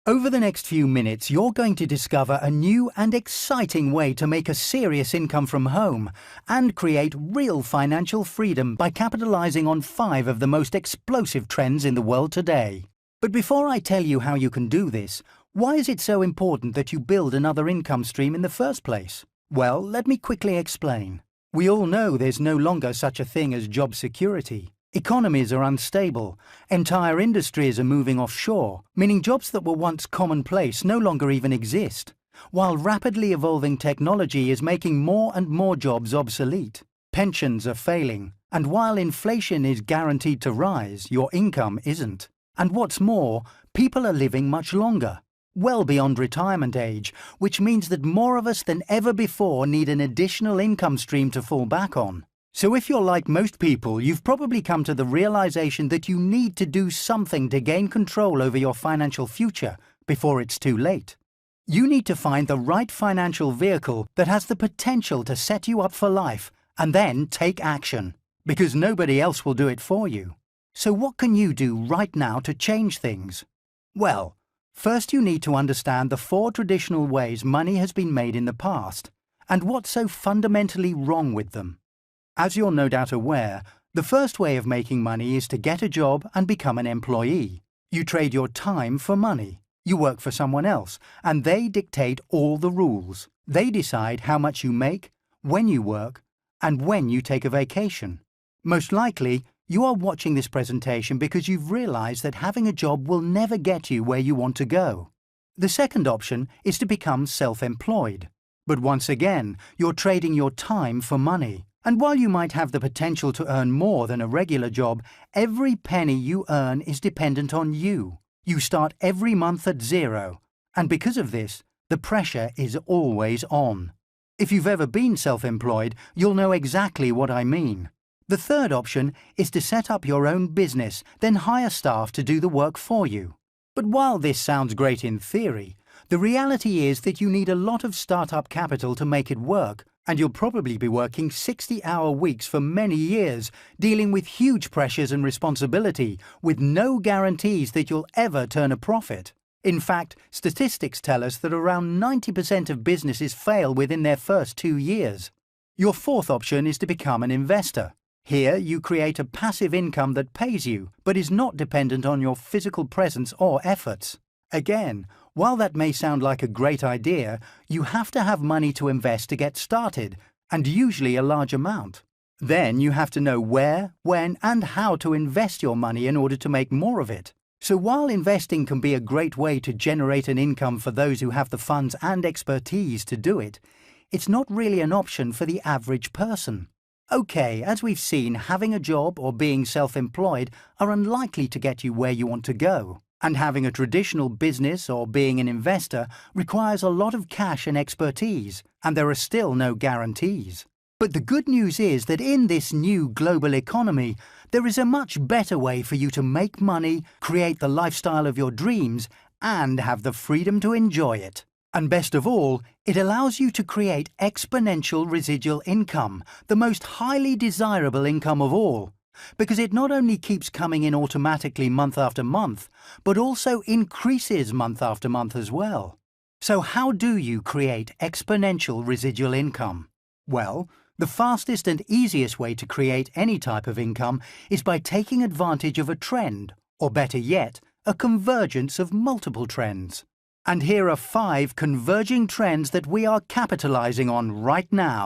Over the next few minutes, you're going to discover a new and exciting way to make a serious income from home and create real financial freedom by capitalizing on 5 of the most explosive trends in the world today. But before I tell you how you can do this, why is it so important that you build another income stream in the first place? Well, let me quickly explain. We all know there's no longer such a thing as job security. Economies are unstable, entire industries are moving offshore, meaning jobs that were once commonplace no longer even exist, while rapidly evolving technology is making more and more jobs obsolete. Pensions are failing, and while inflation is guaranteed to rise, your income isn't. And what's more, people are living much longer, well beyond retirement age, which means that more of us than ever before need an additional income stream to fall back on. So if you're like most people, you've probably come to the realization that you need to do something to gain control over your financial future before it's too late. You need to find the right financial vehicle that has the potential to set you up for life and then take action, because nobody else will do it for you. So what can you do right now to change things? Well, first you need to understand the 4 traditional ways money has been made in the past and what's so fundamentally wrong with them. As you're no doubt aware, the first way of making money is to get a job and become an employee. You trade your time for money. You work for someone else, and they dictate all the rules. They decide how much you make, when you work, and when you take a vacation. Most likely, you are watching this presentation because you've realized that having a job will never get you where you want to go. The second option is to become self-employed. But once again, you're trading your time for money. And while you might have the potential to earn more than a regular job, every penny you earn is dependent on you. You start every month at 0, and because of this, the pressure is always on. If you've ever been self-employed, you'll know exactly what I mean. The third option is to set up your own business, then hire staff to do the work for you. But while this sounds great in theory, the reality is that you need a lot of startup capital to make it work, and you'll probably be working 60-hour weeks for many years, dealing with huge pressures and responsibility, with no guarantees that you'll ever turn a profit. In fact, statistics tell us that around 90% of businesses fail within their first 2 years. Your fourth option is to become an investor. Here, you create a passive income that pays you, but is not dependent on your physical presence or efforts. Again, while that may sound like a great idea, you have to have money to invest to get started, and usually a large amount. Then you have to know where, when, and how to invest your money in order to make more of it. So while investing can be a great way to generate an income for those who have the funds and expertise to do it, it's not really an option for the average person. Okay, as we've seen, having a job or being self-employed are unlikely to get you where you want to go. And having a traditional business or being an investor requires a lot of cash and expertise, and there are still no guarantees. But the good news is that in this new global economy, there is a much better way for you to make money, create the lifestyle of your dreams, and have the freedom to enjoy it. And best of all, it allows you to create exponential residual income, the most highly desirable income of all. Because it not only keeps coming in automatically month after month, but also increases month after month as well. So how do you create exponential residual income? Well, the fastest and easiest way to create any type of income is by taking advantage of a trend, or better yet, a convergence of multiple trends. And here are 5 converging trends that we are capitalizing on right now.